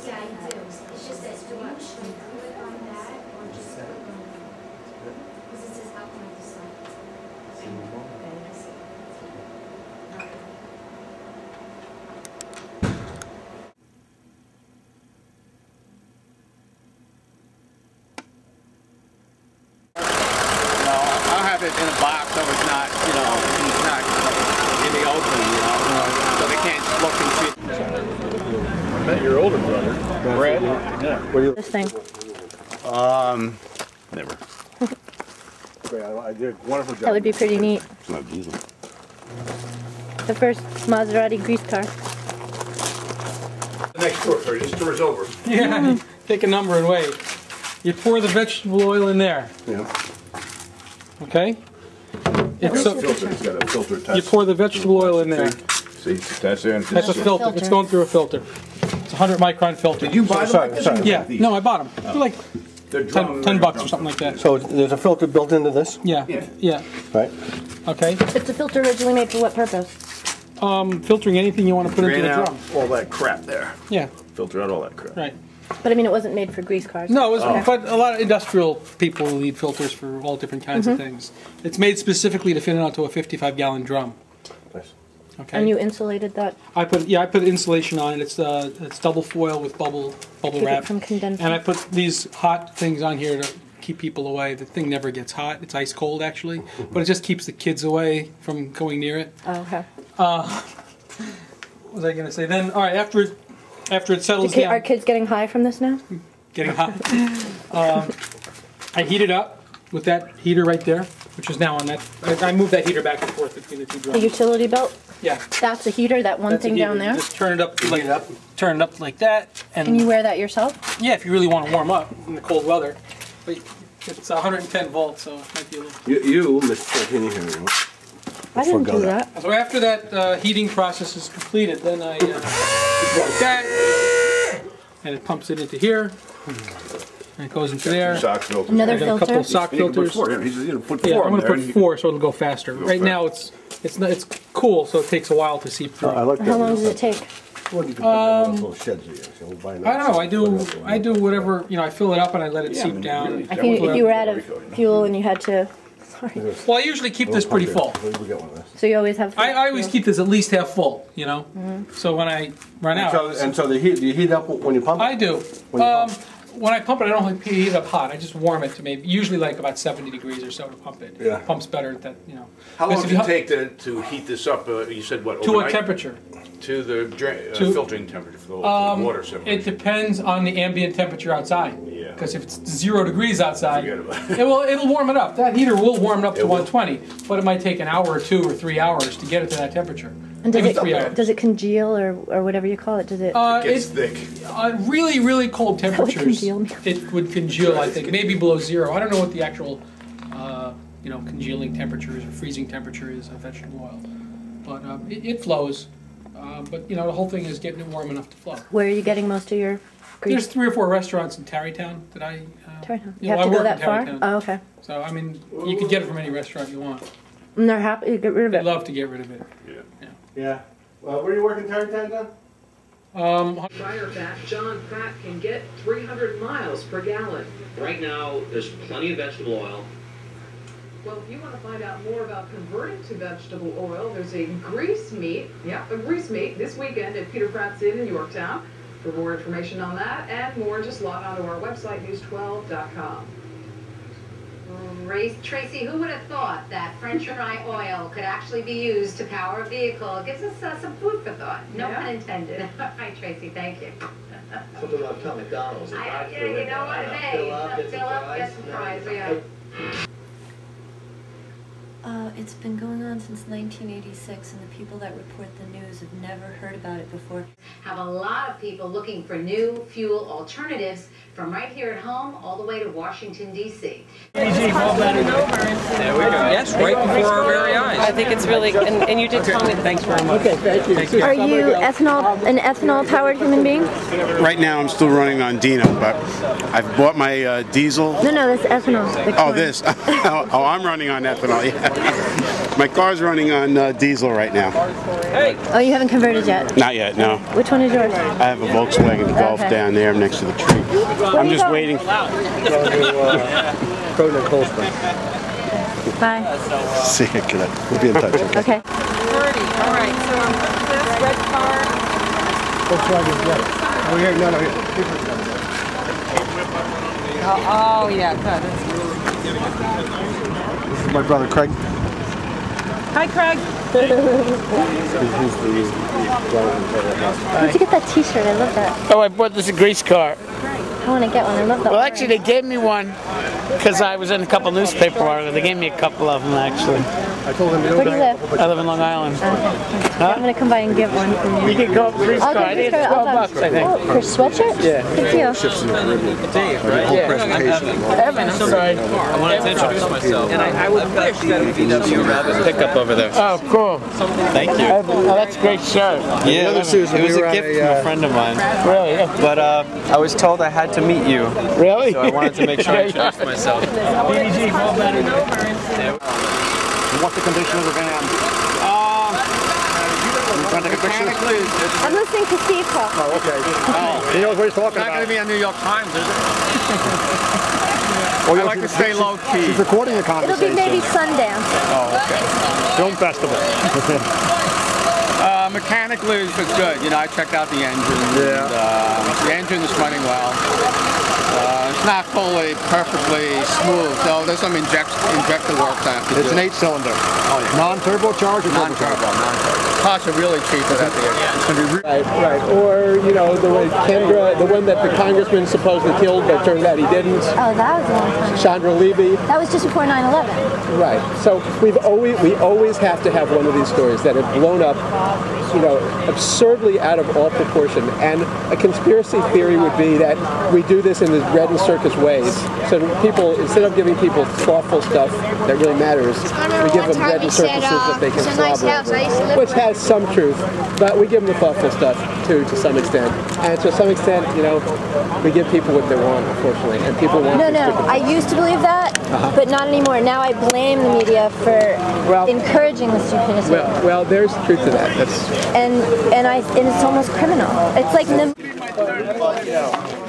Yeah, I do. It's just that do I click on that or just click on that? Because it says how can I decide? Okay, I see. Okay. I'll have it in a box so it's not, you know, it's not in the open, you know, so they can't look and see. I met your older brother, Brad. Yeah. What do you? This thing. Never. I did wonderful job. That would be pretty neat. It's not diesel. The first Maserati grease car. Next door, sorry, this tour is over. Yeah, you take a number and wait. You pour the vegetable oil in there. Yeah. Okay? It's so, Filter. It's got a filter test. you pour the vegetable oil in there. See, that's in. That's a filter. It's going through a filter. It's a 100 micron filter. Did you buy them? Sorry. Yeah, no, I bought them. They're like They're 10 bucks or something like that. So there's a filter built into this? Yeah, yeah. Right. Okay. It's a filter originally made for what purpose? Filtering anything you want to put into the Drain out drum. all that crap there. Yeah, Filter out all that crap. right. But I mean, it wasn't made for grease cars. No, it was, but a lot of industrial people need filters for all different kinds of things. It's made specifically to fit onto a 55-gallon drum. Nice. Okay. And you insulated that? I put insulation on it. It's double foil with bubble Keep wrap. it from condensing. And I put these hot things on here to keep people away. The thing never gets hot. It's ice cold actually, but it just keeps the kids away from going near it. Oh, okay. What was I going to say? Then, all right, after it settles down, Are kids getting high from this now? getting hot. I heat it up with that heater right there, which is now on that. I move that heater back and forth between the two The drums. utility belt? Yeah. That's a heater, that one That's a thing down heater. there? Just turn it up like that, and Can you wear that yourself? yeah, if you really want to warm up in the cold weather. But it's 110 volts, so it might be a little. You Mr. Can you hear me? I didn't do that. So after that heating process is completed, then I do like that, and it pumps it into here, and it goes into there. Sock filters. Another I got a couple filter? of sock You can put filters. four in. He says, you know, put Yeah, four I'm in going to there. put 4 so it'll go faster. Right now it's cool, so it takes a while to seep through. I like that. How long does it take? Well, you can put that in those little sheds here, so we'll buy I don't know. I do whatever, you know. I fill it up and I let it seep down. I think if you were out of fuel and you had to... Sorry. Well, I usually keep this pretty full. We get one of this. So you always have... I always keep this at least half full, you know. So when I run out, And so do you heat up when you pump it? I do. When you pump? When I pump it, I don't heat it up hot. I just warm it to maybe usually like about 70 degrees or so to pump it. Yeah. It pumps better at that, you know. How long Because does if it take to heat this up? You said what? To what overnight? temperature? To the To- filtering temperature for the water It separation. depends on the ambient temperature outside. Yeah. Because if it's 0 degrees outside, Forget about it. it'll warm it up. That heater will warm it up to 120, but it might take an hour or 2 or 3 hours to get it to that temperature. And does Maybe 3 hours. does it congeal or whatever you call it? Does it... Gets thick. Really, really cold would temperatures, congeal me. it would congeal, I think, maybe below 0. I don't know what the actual, you know, congealing temperature is or freezing temperature is of vegetable oil. But it flows. But, you know, the whole thing is getting it warm enough to flow. Where are you getting most of your There's grease? 3 or 4 restaurants in Tarrytown that I... Tarrytown. you You know, have I to go work that in far? Tarrytown. Oh, okay. So, I mean, you could get it from any restaurant you want. And they're happy to get rid of They'd it. love to get rid of it. Yeah. Where are you working, Tarrytown, John? Prior that John Pratt can get 300 miles per gallon. Right now, there's plenty of vegetable oil. Well, if you want to find out more about converting to vegetable oil, there's a grease meet, a grease meet this weekend at Peter Pratt's Inn in Yorktown. For more information on that and more, just log on to our website, news12.com. Tracy, who would have thought that French fry oil could actually be used to power a vehicle? It gives us some food for thought. No pun intended. Hi, Tracy. Thank you. Something about tell McDonald's. You know what? Hey, fill up, get some fries. Yeah. It's been going on since 1986, and the people that report the news have never heard about it before. Have a lot of people looking for new fuel alternatives from right here at home all the way to Washington, D.C. There we go. Yes, right before our very eyes. I think it's really, and you did tell me. Thanks very much. Okay, thank you. Are you an ethanol-powered human being? Right now I'm still running on Dino, but I've bought my diesel. No, that's ethanol. Oh, this. Oh, I'm running on ethanol, yeah. My car's running on diesel right now. Hey. Oh, you haven't converted yet? Not yet, no. Which one is yours? I have a Volkswagen Golf down there next to the tree. I'm just waiting. Bye. See you, good. We'll be in touch. Okay. All right, so this red car. Volkswagen's red. Oh, here, no, here. Oh, yeah, good. This is my brother, Craig. Hi, Craig. He's the Where'd you get that t-shirt? I love that. Oh, I bought this grease car. I want to get one. I love that. Well, actually, they gave me one because I was in a couple newspaper articles. They gave me a couple of them, actually. I told him Where do you live? I live in Long Island. Okay. I'm going to come by and get one from you. You can go up grease car. I think it's $12, I think. Oh, for sweatshirt? Yeah. Good deal. Dave, right? Yeah. Evan, I'm sorry. I wanted to introduce myself. And I would wish that it would be pickup over there. Oh, cool. Thank you. Oh, that's a great shirt. Yeah, it was a gift from a friend of mine. Really? But I was told I had to meet you. Really? So I wanted to make sure I introduced myself. BG, all better. What's the condition of the van? I'm listening to Steve talk. Oh, okay. He knows what he's talking It's not going to be on New York Times, is it? I like to stay low key. He's recording a It'll conversation. be maybe Sundance. Oh, okay. Film festival. Mechanically, it's good. You know, I checked out the engine. Yeah. And, the engine is running well. It's not fully, perfectly smooth, so there's some injector work I have to do. It's an 8-cylinder. Oh, yeah. Non-turbocharged or non-turbo? Parts are really cheap at the end. Right. Or, you know, the one that the congressman supposedly killed, but turned out he didn't. Oh, that was a long time. Chandra Levy. That was just before 9/11. Right. So we always have to have one of these stories that have blown up, you know, absurdly out of all proportion. And a conspiracy theory would be that we do this in the bread and circus ways. So people, instead of giving people thoughtful stuff that really matters, we give them bread and circuses that they can slobber over, which has some truth, but we give them the thoughtful stuff too, to some extent. And to some extent, you know, we give people what they want, unfortunately, and people want. No. I used to believe that, but not anymore. Now I blame the media for encouraging the stupidity. Well, there's truth to that. And it's almost criminal. It's like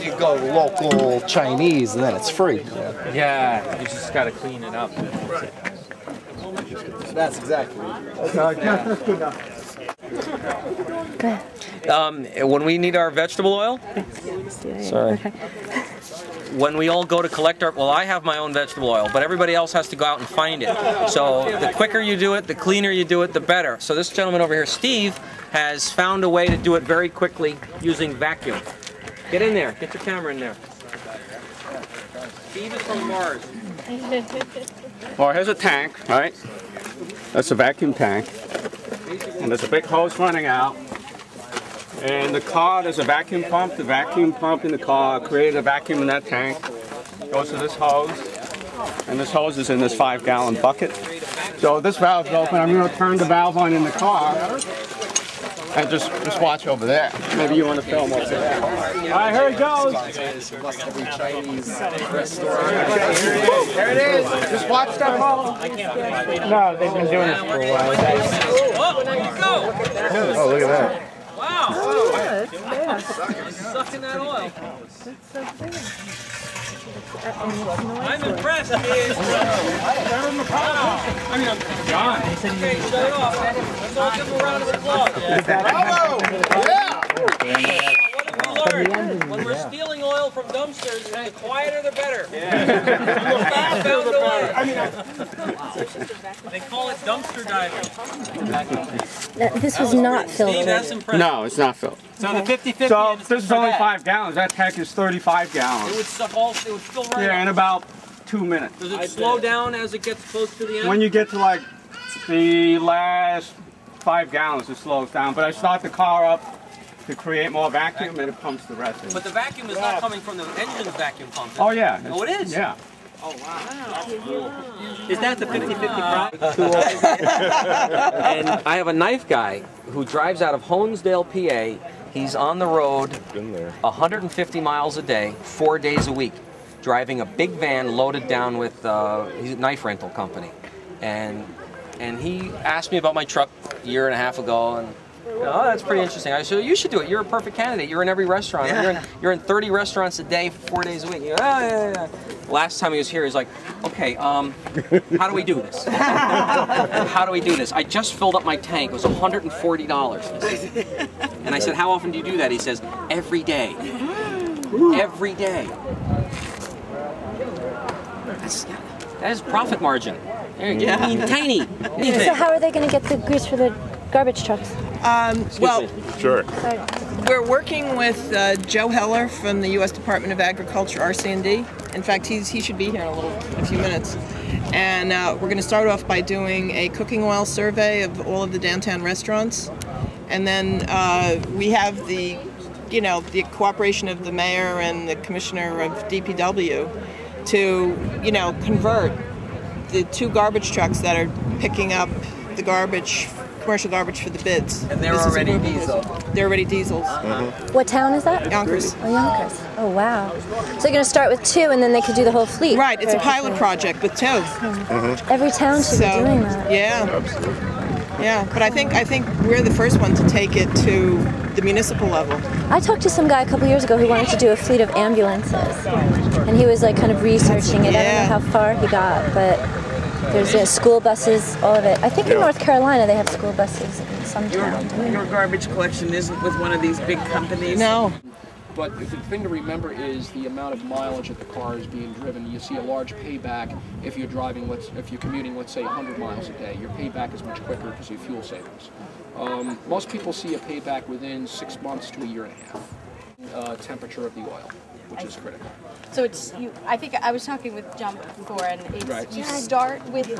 you go local Chinese and then it's free. Yeah, you just got to clean it up. That's exactly it. That's good enough. When we need our vegetable oil, sorry. Okay. When we all go to collect our, well, I have my own vegetable oil, but everybody else has to go out and find it. So the quicker you do it, the cleaner you do it, the better. So this gentleman over here, Steve, has found a way to do it very quickly using vacuum. Get in there. Get your camera in there. Steve is from Mars. Well, here's a tank, right? That's a vacuum tank. And there's a big hose running out. And the car, there's a vacuum pump. The vacuum pump in the car created a vacuum in that tank. Goes to this hose. And this hose is in this 5-gallon bucket. So this valve's open. I'm going to turn the valve on in the car. And just watch over there. Maybe you want to film over there. All right, here it goes. There it is. Just watch that hole. No, they've been doing this for a while. Oh, there you go. Oh, look at that. Wow. Yeah. Sucking that oil. That's so big. I'm impressed, Steve. John. Okay, shut it off. Let's all give him a round of applause. Bravo! Yeah! What have we learned? When we're stealing oil from dumpsters, the quieter the better. Found a way. They call it dumpster diving. This was not Steve, filtered. that's impressive. No, it's not filled. So the 50-50. So this is only 5 gallons. That tank is 35 gallons. It would suck all. It would fill right. Yeah, in about 2 minutes. Does it slow down as it gets close to the end? When you get to like the last 5 gallons, it slows down. But I start the car up to create more vacuum, and it pumps the rest in. But the vacuum is not coming from the engine's vacuum pump. Oh yeah. Oh, it is. Yeah. Oh wow. Is that the 50-50 problem? And I have a knife guy who drives out of Honesdale, PA. He's on the road 150 miles a day, 4 days a week, driving a big van loaded down with he's a knife rental company. And and he asked me about my truck a year and a half ago, and oh, that's pretty interesting. I said, you should do it. You're a perfect candidate. You're in every restaurant. Yeah. You're in 30 restaurants a day, 4 days a week. You go, oh, yeah. Last time he was here, he's like, okay, how do we do this? How do we do this? I just filled up my tank. It was $140. And I said, how often do you do that? He says, every day. Every day. That is profit margin. Tiny. So how are they going to get the grease for the garbage trucks? Well, sure. We're working with Joe Heller from the U.S. Department of Agriculture, RC&D. In fact, he should be here in a few minutes. And we're going to start off by doing a cooking oil survey of all of the downtown restaurants. And then we have the cooperation of the mayor and the commissioner of DPW to, convert the 2 garbage trucks that are picking up the garbage, commercial garbage for the bids. And they're already diesel. They're already diesels. What town is that? Yonkers. Oh, Yonkers. Oh, wow. So you're going to start with 2 and then they could do the whole fleet? Right, it's a pilot project with 2. Every town should be doing that. Yeah. Yeah, but I think we're the first one to take it to the municipal level. I talked to some guy a couple years ago who wanted to do a fleet of ambulances. And he was like kind of researching it. I don't know how far he got, but there's school buses, all of it. I think in North Carolina they have school buses in some town. Your garbage collection isn't with one of these big companies? No. But the thing to remember is the amount of mileage that the car is being driven. You see a large payback if you're driving, if you're commuting, let's say 100 miles a day. Your payback is much quicker because of fuel savings. Most people see a payback within 6 months to a year and a half. Temperature of the oil, which is critical. So it's I think I was talking with John before, and it's Right. you start with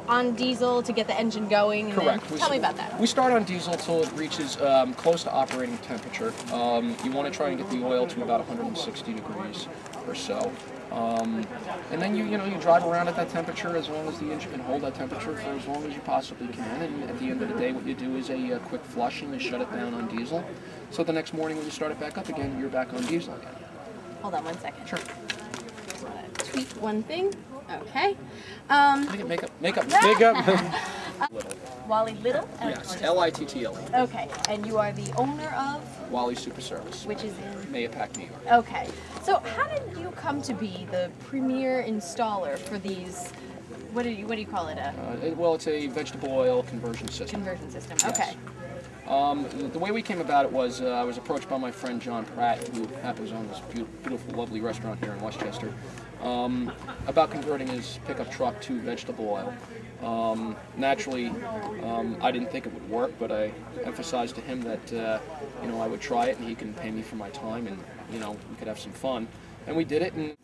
on diesel to get the engine going. And Correct. Then, tell me about that. We start on diesel until it reaches close to operating temperature. You want to try and get the oil to about 160 degrees or so. And then you drive around at that temperature as long as the engine can hold that temperature for as long as you possibly can. And at the end of the day, what you do is a quick flush and you shut it down on diesel. So the next morning when you start it back up again, you're back on diesel again. Hold on 1 second. Sure. Just want to tweak one thing. Okay. Makeup. Wally Little? Yes, L-I-T-T-L-E. Okay, and you are the owner of? Wally Super Service. Which is in? Mayapack, New York. Okay. So how did you come to be the premier installer for these, what do you call it? Well, it's a vegetable oil conversion system. Conversion system, Yes. okay. The way we came about it was I was approached by my friend John Pratt, who happens to own this beautiful, lovely restaurant here in Westchester, about converting his pickup truck to vegetable oil. Naturally, I didn't think it would work, but I emphasized to him that I would try it and he can pay me for my time, and we could have some fun. And we did it, and